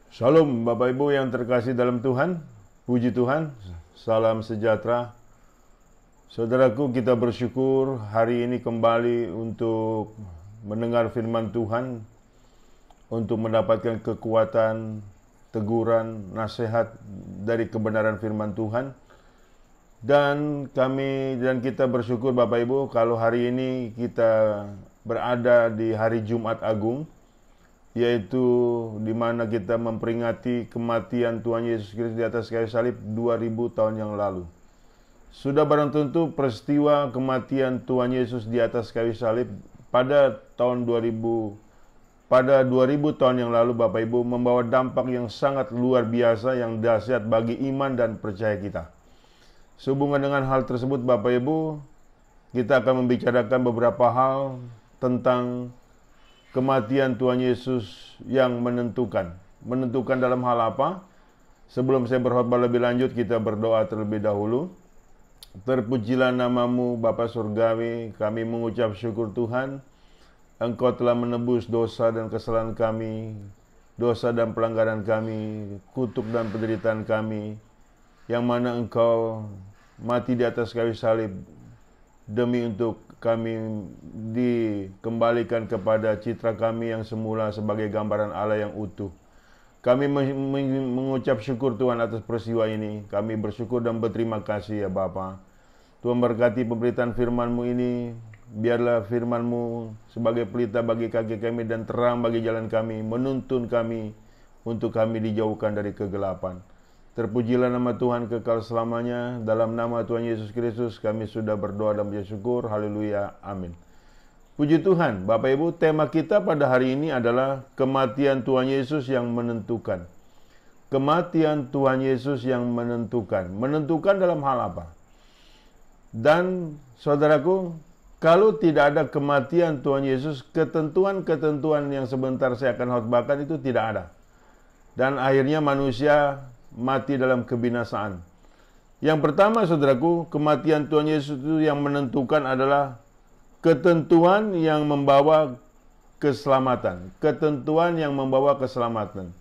Shalom Bapak Ibu yang terkasih dalam Tuhan, puji Tuhan, salam sejahtera. Saudaraku, kita bersyukur hari ini kembali untuk mendengar firman Tuhan, untuk mendapatkan kekuatan, teguran, nasihat dari kebenaran firman Tuhan. Dan kita bersyukur Bapak Ibu kalau hari ini kita berada di hari Jumat Agung, yaitu di mana kita memperingati kematian Tuhan Yesus Kristus di atas kayu salib 2000 tahun yang lalu. Sudah barang tentu peristiwa kematian Tuhan Yesus di atas kayu salib pada 2000 tahun yang lalu Bapak Ibu membawa dampak yang sangat luar biasa, yang dahsyat bagi iman dan percaya kita. Sehubungan dengan hal tersebut Bapak Ibu, kita akan membicarakan beberapa hal tentang kematian Tuhan Yesus yang menentukan. Menentukan dalam hal apa? Sebelum saya berkhotbah lebih lanjut, kita berdoa terlebih dahulu. Terpujilah namamu Bapa Surgawi, kami mengucap syukur Tuhan. Engkau telah menebus dosa dan kesalahan kami, dosa dan pelanggaran kami, kutuk dan penderitaan kami, yang mana Engkau mati di atas kayu salib demi untuk kami dikembalikan kepada citra kami yang semula sebagai gambaran Allah yang utuh. Kami mengucap syukur Tuhan atas peristiwa ini. Kami bersyukur dan berterima kasih ya Bapa. Tuhan berkati pemberitaan firman-Mu ini. Biarlah firman-Mu sebagai pelita bagi kaki kami dan terang bagi jalan kami, menuntun kami untuk kami dijauhkan dari kegelapan. Terpujilah nama Tuhan kekal selamanya. Dalam nama Tuhan Yesus Kristus kami sudah berdoa dan bersyukur. Haleluya. Amin. Puji Tuhan. Bapak Ibu, tema kita pada hari ini adalah kematian Tuhan Yesus yang menentukan. Kematian Tuhan Yesus yang menentukan. Menentukan dalam hal apa? Dan saudaraku, kalau tidak ada kematian Tuhan Yesus, ketentuan-ketentuan yang sebentar saya akan khotbahkan itu tidak ada. Dan akhirnya manusia mati dalam kebinasaan. Yang pertama saudaraku, kematian Tuhan Yesus itu yang menentukan adalah ketentuan yang membawa keselamatan. Ketentuan yang membawa keselamatan.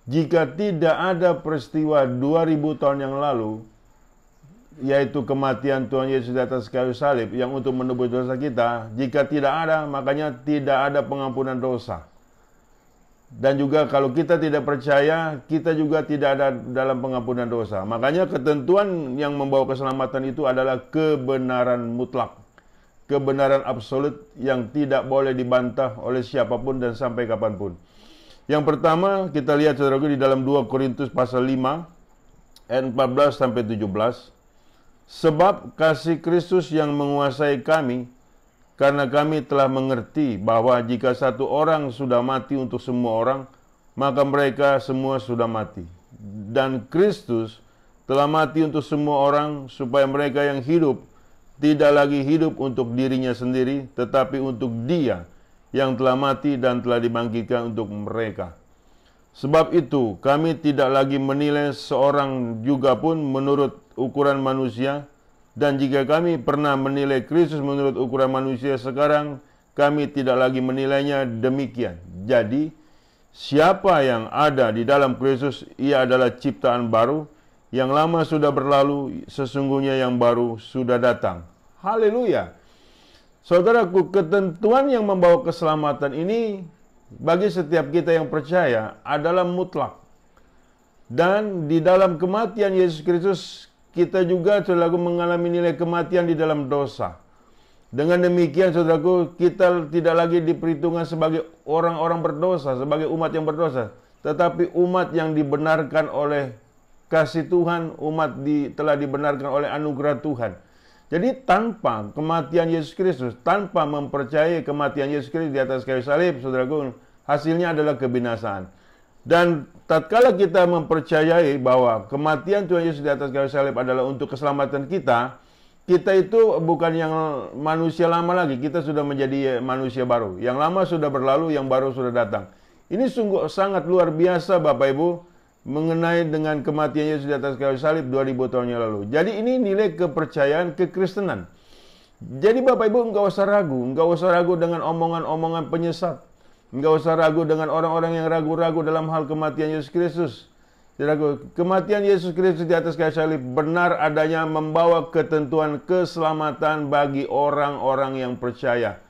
Jika tidak ada peristiwa 2000 tahun yang lalu, yaitu kematian Tuhan Yesus di atas kayu salib yang untuk menebus dosa kita, jika tidak ada, makanya tidak ada pengampunan dosa. Dan juga kalau kita tidak percaya, kita juga tidak ada dalam pengampunan dosa. Makanya ketentuan yang membawa keselamatan itu adalah kebenaran mutlak. Kebenaran absolut yang tidak boleh dibantah oleh siapapun dan sampai kapanpun. Yang pertama kita lihat saudaraku di dalam 2 Korintus pasal 5 ayat 14 sampai 17. Sebab kasih Kristus yang menguasai kami, karena kami telah mengerti bahwa jika satu orang sudah mati untuk semua orang, maka mereka semua sudah mati. Dan Kristus telah mati untuk semua orang, supaya mereka yang hidup tidak lagi hidup untuk dirinya sendiri, tetapi untuk Dia yang telah mati dan telah dibangkitkan untuk mereka. Sebab itu kami tidak lagi menilai seorang juga pun menurut ukuran manusia. Dan jika kami pernah menilai Kristus menurut ukuran manusia, sekarang kami tidak lagi menilainya demikian. Jadi, siapa yang ada di dalam Kristus, ia adalah ciptaan baru. Yang lama sudah berlalu, sesungguhnya yang baru sudah datang. Haleluya. Saudaraku, ketentuan yang membawa keselamatan ini bagi setiap kita yang percaya adalah mutlak. Dan di dalam kematian Yesus Kristus, kita juga saudaraku mengalami nilai kematian di dalam dosa. Dengan demikian saudaraku, kita tidak lagi diperhitungkan sebagai orang-orang berdosa, sebagai umat yang berdosa, tetapi umat yang dibenarkan oleh kasih Tuhan, telah dibenarkan oleh anugerah Tuhan. Jadi tanpa kematian Yesus Kristus, tanpa mempercayai kematian Yesus Kristus di atas kayu salib, saudaraku, hasilnya adalah kebinasaan. Dan tatkala kita mempercayai bahwa kematian Tuhan Yesus di atas kayu salib adalah untuk keselamatan kita, kita itu bukan yang manusia lama lagi, kita sudah menjadi manusia baru. Yang lama sudah berlalu, yang baru sudah datang. Ini sungguh sangat luar biasa Bapak Ibu, mengenai dengan kematian Yesus di atas kayu salib 2000 tahun yang lalu. Jadi ini nilai kepercayaan kekristenan. Jadi Bapak Ibu enggak usah ragu dengan omongan-omongan penyesat. Enggak usah ragu dengan orang-orang yang ragu-ragu dalam hal kematian Yesus Kristus. Saudaraku, kematian Yesus Kristus di atas kayu salib benar adanya membawa ketentuan keselamatan bagi orang-orang yang percaya.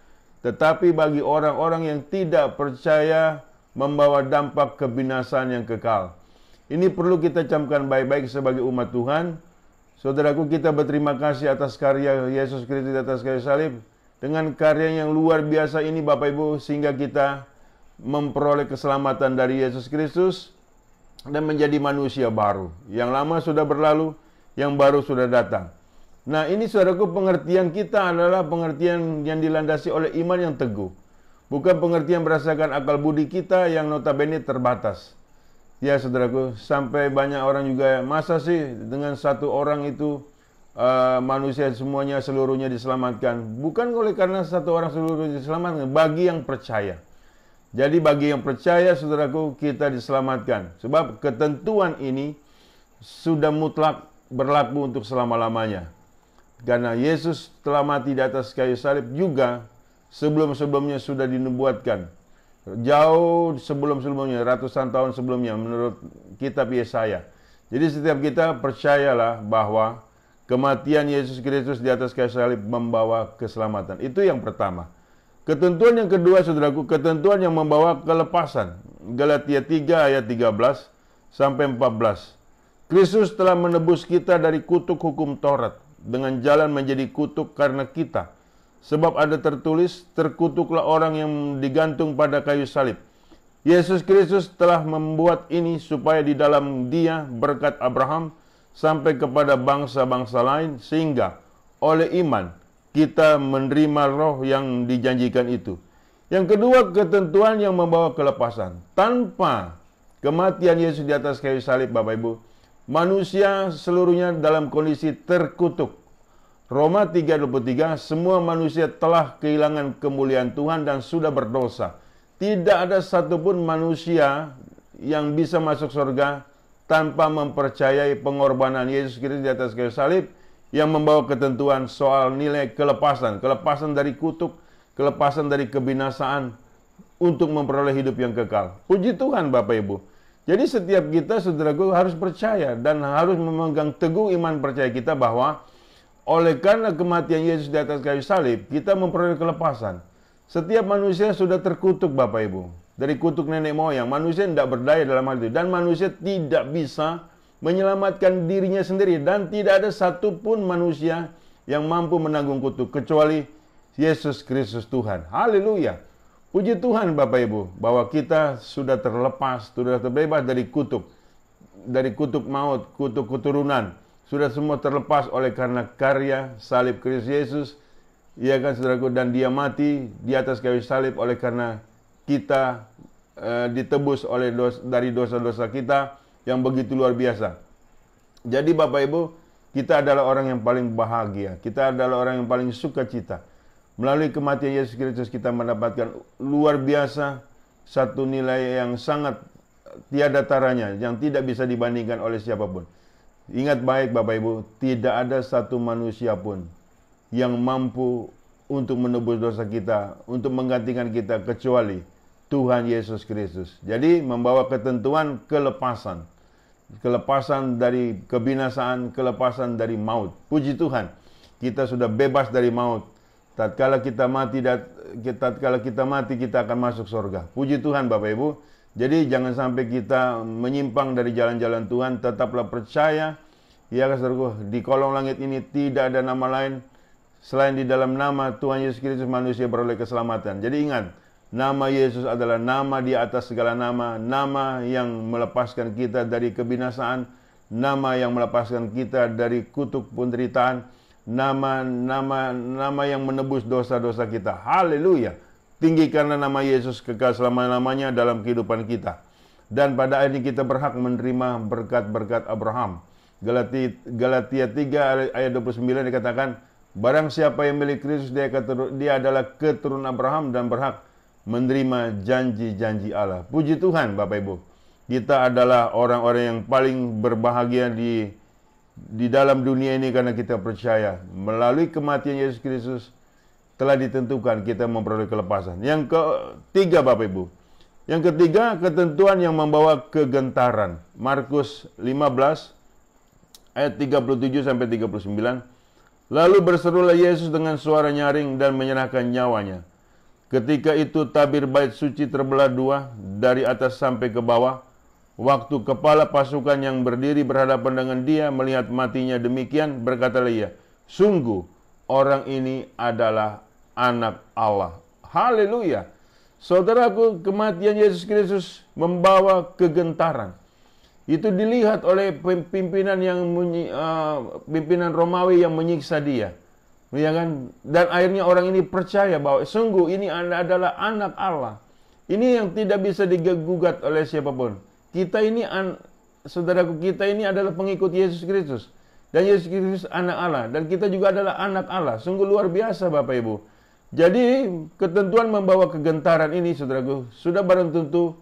Tetapi bagi orang-orang yang tidak percaya membawa dampak kebinasaan yang kekal. Ini perlu kita camkan baik-baik sebagai umat Tuhan. Saudaraku, kita berterima kasih atas karya Yesus Kristus di atas kayu salib. Dengan karya yang luar biasa ini Bapak Ibu, sehingga kita memperoleh keselamatan dari Yesus Kristus dan menjadi manusia baru. Yang lama sudah berlalu, yang baru sudah datang. Nah, ini saudaraku, pengertian kita adalah pengertian yang dilandasi oleh iman yang teguh. Bukan pengertian berdasarkan akal budi kita yang notabene terbatas. Ya saudaraku, sampai banyak orang juga, masa sih dengan satu orang itu manusia semuanya seluruhnya diselamatkan? Bukan oleh karena satu orang seluruhnya diselamatkan, bagi yang percaya. Jadi bagi yang percaya, saudaraku, kita diselamatkan. Sebab ketentuan ini sudah mutlak berlaku untuk selama-lamanya. Karena Yesus telah mati di atas kayu salib juga sebelum-sebelumnya sudah dinubuatkan. Jauh sebelum-sebelumnya, ratusan tahun sebelumnya menurut kitab Yesaya. Jadi setiap kita percayalah bahwa kematian Yesus Kristus di atas kayu salib membawa keselamatan. Itu yang pertama. Ketentuan yang kedua, saudaraku, ketentuan yang membawa kelepasan. Galatia 3 ayat 13 sampai 14. Kristus telah menebus kita dari kutuk hukum Taurat dengan jalan menjadi kutuk karena kita. Sebab ada tertulis, terkutuklah orang yang digantung pada kayu salib. Yesus Kristus telah membuat ini supaya di dalam Dia berkat Abraham sampai kepada bangsa-bangsa lain, sehingga oleh iman kita menerima roh yang dijanjikan itu. Yang kedua, ketentuan yang membawa kelepasan. Tanpa kematian Yesus di atas kayu salib, Bapak Ibu, manusia seluruhnya dalam kondisi terkutuk. Roma 3:23, semua manusia telah kehilangan kemuliaan Tuhan dan sudah berdosa. Tidak ada satupun manusia yang bisa masuk surga tanpa mempercayai pengorbanan Yesus Kristus di atas kayu salib, yang membawa ketentuan soal nilai kelepasan. Kelepasan dari kutuk, kelepasan dari kebinasaan untuk memperoleh hidup yang kekal. Puji Tuhan Bapak Ibu. Jadi setiap kita, saudaraku, harus percaya dan harus memegang teguh iman percaya kita bahwa oleh karena kematian Yesus di atas kayu salib, kita memperoleh kelepasan. Setiap manusia sudah terkutuk Bapak Ibu. Dari kutuk nenek moyang, manusia tidak berdaya dalam hal itu. Dan manusia tidak bisa menyelamatkan dirinya sendiri, dan tidak ada satupun manusia yang mampu menanggung kutuk kecuali Yesus Kristus Tuhan. Haleluya. Puji Tuhan Bapak Ibu, bahwa kita sudah terlepas, sudah terbebas dari kutuk maut, kutuk keturunan. Sudah semua terlepas oleh karena karya salib Kristus Yesus. Ya kan saudaraku, dan Dia mati di atas kayu salib oleh karena kita ditebus dari dosa-dosa kita yang begitu luar biasa. Jadi Bapak Ibu, kita adalah orang yang paling bahagia. Kita adalah orang yang paling sukacita. Melalui kematian Yesus Kristus kita mendapatkan luar biasa satu nilai yang sangat tiada taranya, yang tidak bisa dibandingkan oleh siapapun. Ingat baik Bapak Ibu, tidak ada satu manusia pun yang mampu untuk menebus dosa kita, untuk menggantikan kita, kecuali Tuhan Yesus Kristus. Jadi membawa ketentuan kelepasan. Kelepasan dari kebinasaan, kelepasan dari maut. Puji Tuhan, kita sudah bebas dari maut. Tatkala kita mati, kita akan masuk surga. Puji Tuhan Bapak Ibu. Jadi jangan sampai kita menyimpang dari jalan-jalan Tuhan. Tetaplah percaya, ya saudaraku, di kolong langit ini tidak ada nama lain selain di dalam nama Tuhan Yesus Kristus manusia beroleh keselamatan. Jadi ingat, nama Yesus adalah nama di atas segala nama, nama yang melepaskan kita dari kebinasaan, nama yang melepaskan kita dari kutuk penderitaan, nama yang menebus dosa-dosa kita. Haleluya. Tinggikanlah nama Yesus kekal selama-lamanya dalam kehidupan kita. Dan pada akhirnya kita berhak menerima berkat-berkat Abraham. Galatia 3 ayat 29 dikatakan, barang siapa yang milik Kristus, dia adalah keturunan Abraham dan berhak menerima janji-janji Allah. Puji Tuhan Bapak Ibu. Kita adalah orang-orang yang paling berbahagia di dalam dunia ini karena kita percaya. Melalui kematian Yesus Kristus, telah ditentukan kita memperoleh kelepasan. Yang ketiga Bapak Ibu. Yang ketiga, ketentuan yang membawa kegentaran. Markus 15 ayat 37 sampai 39. Lalu berserulah Yesus dengan suara nyaring dan menyerahkan nyawanya. Ketika itu tabir bait suci terbelah dua dari atas sampai ke bawah. Waktu kepala pasukan yang berdiri berhadapan dengan dia melihat matinya demikian, berkatalah ia, sungguh orang ini adalah anak Allah. Haleluya. Saudaraku, kematian Yesus Kristus membawa kegentaran. Itu dilihat oleh pimpinan Romawi yang menyiksa dia. Ya kan? Dan akhirnya orang ini percaya bahwa sungguh ini adalah anak Allah. Ini yang tidak bisa digugat oleh siapapun. Kita ini, saudaraku, kita ini adalah pengikut Yesus Kristus. Dan Yesus Kristus anak Allah. Dan kita juga adalah anak Allah. Sungguh luar biasa Bapak Ibu. Jadi ketentuan membawa kegentaran ini, saudaraku, sudah barang tentu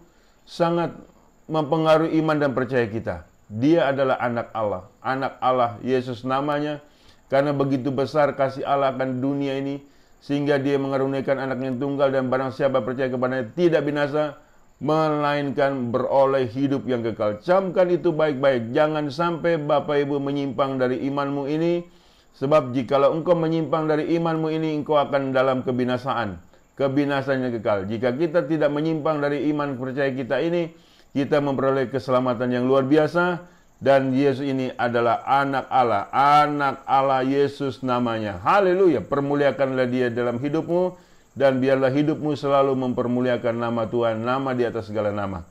sangat mempengaruhi iman dan percaya kita. Dia adalah anak Allah. Anak Allah, Yesus namanya. Karena begitu besar kasih Allah akan dunia ini, sehingga dia mengaruniakan anak yang tunggal, dan barang siapa percaya kepadanya tidak binasa, melainkan beroleh hidup yang kekal. Camkan itu baik-baik. Jangan sampai Bapak Ibu menyimpang dari imanmu ini. Sebab jikalau engkau menyimpang dari imanmu ini, engkau akan dalam kebinasaan. Kebinasaan yang kekal. Jika kita tidak menyimpang dari iman percaya kita ini, kita memperoleh keselamatan yang luar biasa. Dan Yesus ini adalah anak Allah. Anak Allah, Yesus namanya. Haleluya. Permuliakanlah dia dalam hidupmu. Dan biarlah hidupmu selalu mempermuliakan nama Tuhan. Nama di atas segala nama.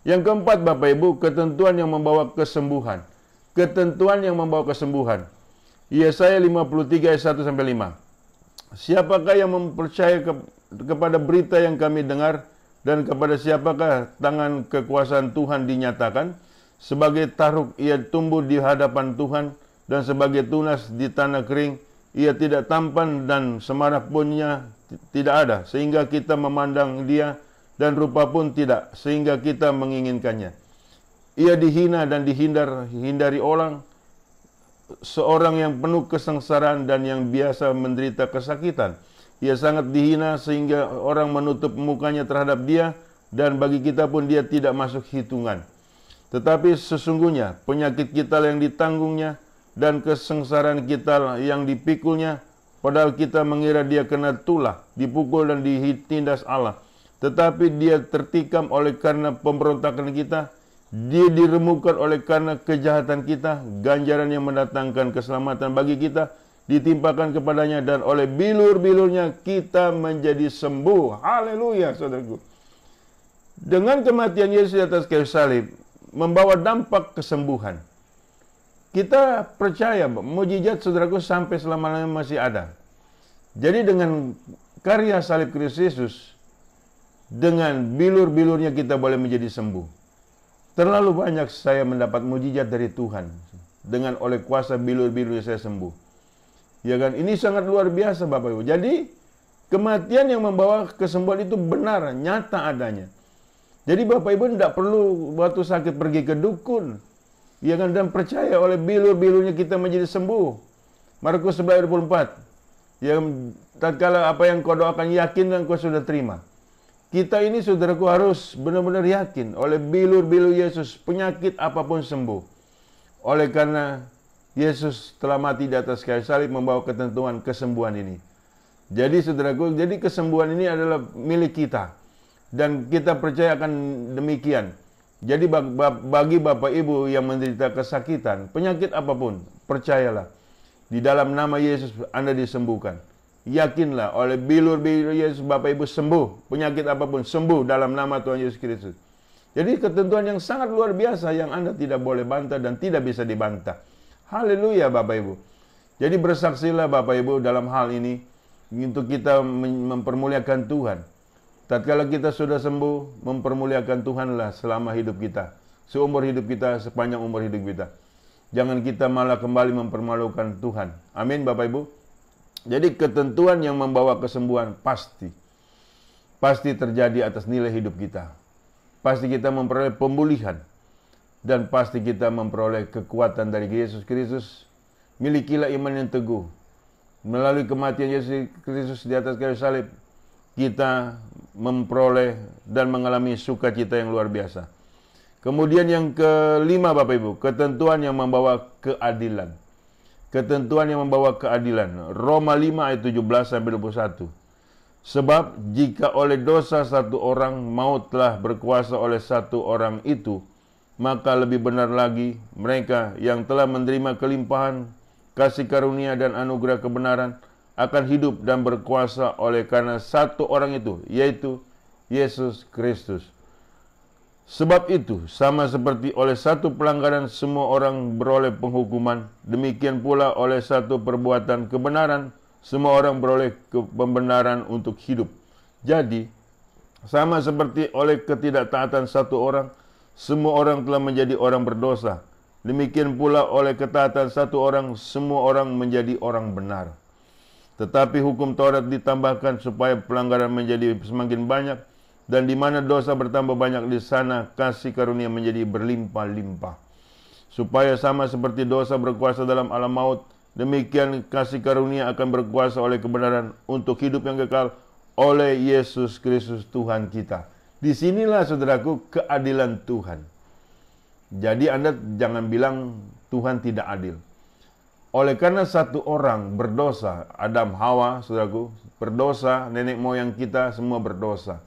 Yang keempat Bapak Ibu, ketentuan yang membawa kesembuhan. Ketentuan yang membawa kesembuhan. Yesaya 53 ayat 1 sampai 5. Siapakah yang mempercaya kepada berita yang kami dengar, dan kepada siapakah tangan kekuasaan Tuhan dinyatakan? Sebagai taruk ia tumbuh di hadapan Tuhan, dan sebagai tunas di tanah kering. Ia tidak tampan dan semarak punnya tidak ada, sehingga kita memandang dia, dan rupa pun tidak, sehingga kita menginginkannya. Ia dihina dan dihindari orang, seorang yang penuh kesengsaraan dan yang biasa menderita kesakitan. Ia sangat dihina sehingga orang menutup mukanya terhadap dia, dan bagi kita pun dia tidak masuk hitungan. Tetapi sesungguhnya penyakit kita yang ditanggungnya, dan kesengsaraan kita yang dipikulnya, padahal kita mengira dia kena tulah, dipukul dan ditindas Allah. Tetapi dia tertikam oleh karena pemberontakan kita, dia diremukkan oleh karena kejahatan kita, ganjaran yang mendatangkan keselamatan bagi kita ditimpakan kepadanya, dan oleh bilur-bilurnya kita menjadi sembuh. Haleluya, saudaraku. Dengan kematian Yesus di atas kayu salib membawa dampak kesembuhan. Kita percaya mukjizat, saudaraku, sampai selama-lamanya masih ada. Jadi dengan karya salib Kristus Yesus, dengan bilur-bilurnya kita boleh menjadi sembuh. Terlalu banyak saya mendapat mukjizat dari Tuhan. Dengan oleh kuasa bilur-bilur saya sembuh. Ya kan? Ini sangat luar biasa Bapak Ibu. Jadi kematian yang membawa kesembuhan itu benar, nyata adanya. Jadi Bapak Ibu tidak perlu waktu sakit pergi ke dukun. Ya kan? Dan percaya oleh bilur-bilurnya kita menjadi sembuh. Markus 11 ayat 24. Ya, tatkala apa yang kau doakan yakin dan kau sudah terima. Kita ini, saudaraku, harus benar-benar yakin oleh bilur-bilur Yesus, penyakit apapun sembuh. Oleh karena Yesus telah mati di atas kayu salib membawa ketentuan kesembuhan ini. Jadi, saudaraku, jadi kesembuhan ini adalah milik kita. Dan kita percaya akan demikian. Jadi bagi Bapak Ibu yang menderita kesakitan, penyakit apapun, percayalah. Di dalam nama Yesus Anda disembuhkan. Yakinlah oleh bilur-bilur Yesus Bapak Ibu sembuh. Penyakit apapun sembuh dalam nama Tuhan Yesus Kristus. Jadi ketentuan yang sangat luar biasa yang Anda tidak boleh bantah dan tidak bisa dibantah. Haleluya Bapak Ibu. Jadi bersaksilah Bapak Ibu dalam hal ini untuk kita mempermuliakan Tuhan. Tatkala kita sudah sembuh, mempermuliakan Tuhanlah selama hidup kita. Seumur hidup kita, sepanjang umur hidup kita. Jangan kita malah kembali mempermalukan Tuhan. Amin Bapak Ibu. Jadi ketentuan yang membawa kesembuhan pasti terjadi atas nilai hidup kita. Pasti kita memperoleh pemulihan. Dan pasti kita memperoleh kekuatan dari Yesus Kristus. Milikilah iman yang teguh. Melalui kematian Yesus Kristus di atas kayu salib, kita memperoleh dan mengalami sukacita yang luar biasa. Kemudian yang kelima Bapak Ibu, ketentuan yang membawa keadilan. Ketentuan yang membawa keadilan. Roma 5 ayat 17 sampai 21. Sebab jika oleh dosa satu orang maut telah berkuasa oleh satu orang itu, maka lebih benar lagi mereka yang telah menerima kelimpahan kasih karunia dan anugerah kebenaran akan hidup dan berkuasa oleh karena satu orang itu, yaitu Yesus Kristus. Sebab itu, sama seperti oleh satu pelanggaran semua orang beroleh penghukuman, demikian pula oleh satu perbuatan kebenaran, semua orang beroleh pembenaran untuk hidup. Jadi, sama seperti oleh ketidaktaatan satu orang, semua orang telah menjadi orang berdosa. Demikian pula oleh ketaatan satu orang, semua orang menjadi orang benar. Tetapi hukum Taurat ditambahkan supaya pelanggaran menjadi semakin banyak, dan di mana dosa bertambah banyak, di sana kasih karunia menjadi berlimpah-limpah. Supaya sama seperti dosa berkuasa dalam alam maut, demikian kasih karunia akan berkuasa oleh kebenaran untuk hidup yang kekal oleh Yesus Kristus Tuhan kita. Disinilah saudaraku keadilan Tuhan. Jadi Anda jangan bilang Tuhan tidak adil. Oleh karena satu orang berdosa, Adam, Hawa, saudaraku, berdosa, nenek moyang kita semua berdosa.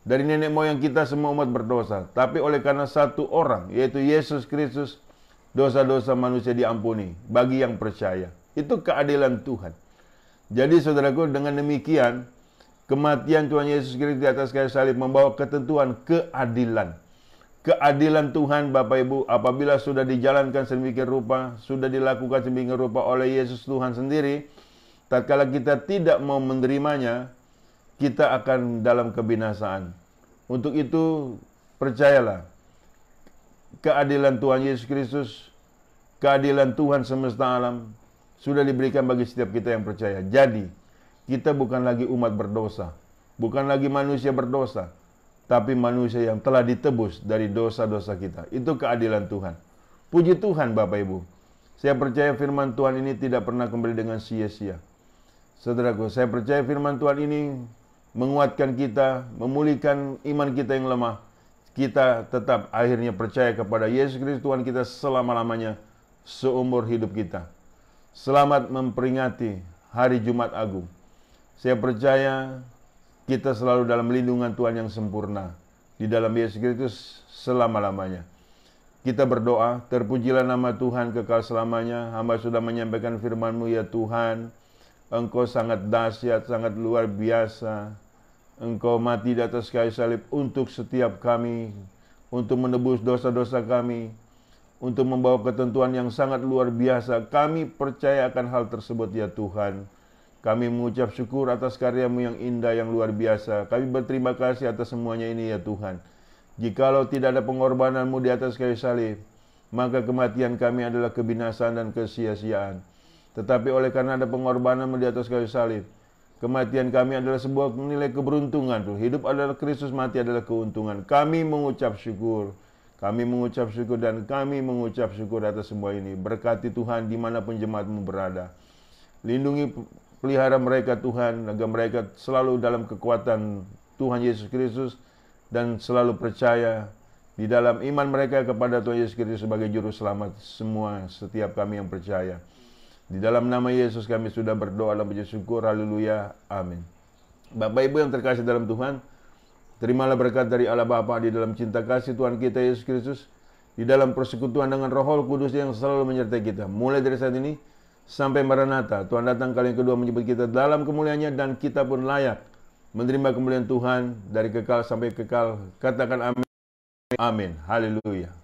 Dari nenek moyang kita semua umat berdosa. Tapi oleh karena satu orang, yaitu Yesus Kristus, dosa-dosa manusia diampuni bagi yang percaya. Itu keadilan Tuhan. Jadi saudaraku, dengan demikian, kematian Tuhan Yesus Kristus di atas kayu salib membawa ketentuan keadilan. Keadilan Tuhan Bapak Ibu apabila sudah dijalankan sedemikian rupa, sudah dilakukan sedemikian rupa oleh Yesus Tuhan sendiri, tatkala kita tidak mau menerimanya, kita akan dalam kebinasaan. Untuk itu, percayalah, keadilan Tuhan Yesus Kristus, keadilan Tuhan semesta alam, sudah diberikan bagi setiap kita yang percaya. Jadi, kita bukan lagi umat berdosa, bukan lagi manusia berdosa, tapi manusia yang telah ditebus dari dosa-dosa kita. Itu keadilan Tuhan. Puji Tuhan Bapak Ibu. Saya percaya firman Tuhan ini tidak pernah kembali dengan sia-sia. Saudaraku, saya percaya firman Tuhan ini menguatkan kita, memulihkan iman kita yang lemah. Kita tetap akhirnya percaya kepada Yesus Kristus Tuhan kita selama-lamanya, seumur hidup kita. Selamat memperingati hari Jumat Agung. Saya percaya kita selalu dalam lindungan Tuhan yang sempurna, di dalam Yesus Kristus selama-lamanya. Kita berdoa, terpujilah nama Tuhan kekal selamanya. Hamba sudah menyampaikan firman-Mu ya Tuhan. Engkau sangat dahsyat, sangat luar biasa. Engkau mati di atas kayu salib untuk setiap kami, untuk menebus dosa-dosa kami, untuk membawa ketentuan yang sangat luar biasa. Kami percaya akan hal tersebut ya Tuhan. Kami mengucap syukur atas karya-Mu yang indah, yang luar biasa. Kami berterima kasih atas semuanya ini ya Tuhan. Jikalau tidak ada pengorbanan-Mu di atas kayu salib, maka kematian kami adalah kebinasaan dan kesia-siaan. Tetapi oleh karena ada pengorbanan-Mu di atas kayu salib, kematian kami adalah sebuah nilai keberuntungan. Hidup adalah Kristus, mati adalah keuntungan. Kami mengucap syukur. Kami mengucap syukur dan kami mengucap syukur atas semua ini. Berkati Tuhan dimanapun jemaat-Mu berada. Lindungi, pelihara mereka Tuhan, agar mereka selalu dalam kekuatan Tuhan Yesus Kristus dan selalu percaya di dalam iman mereka kepada Tuhan Yesus Kristus sebagai juru selamat semua setiap kami yang percaya. Di dalam nama Yesus kami sudah berdoa dan bersyukur. Haleluya. Amin. Bapak Ibu yang terkasih dalam Tuhan, terimalah berkat dari Allah Bapa di dalam cinta kasih Tuhan kita Yesus Kristus, di dalam persekutuan dengan Roh Kudus yang selalu menyertai kita. Mulai dari saat ini sampai Maranatha, Tuhan datang kali yang kedua menjemput kita dalam kemuliaannya, dan kita pun layak menerima kemuliaan Tuhan dari kekal sampai kekal. Katakan amin. Amin. Haleluya.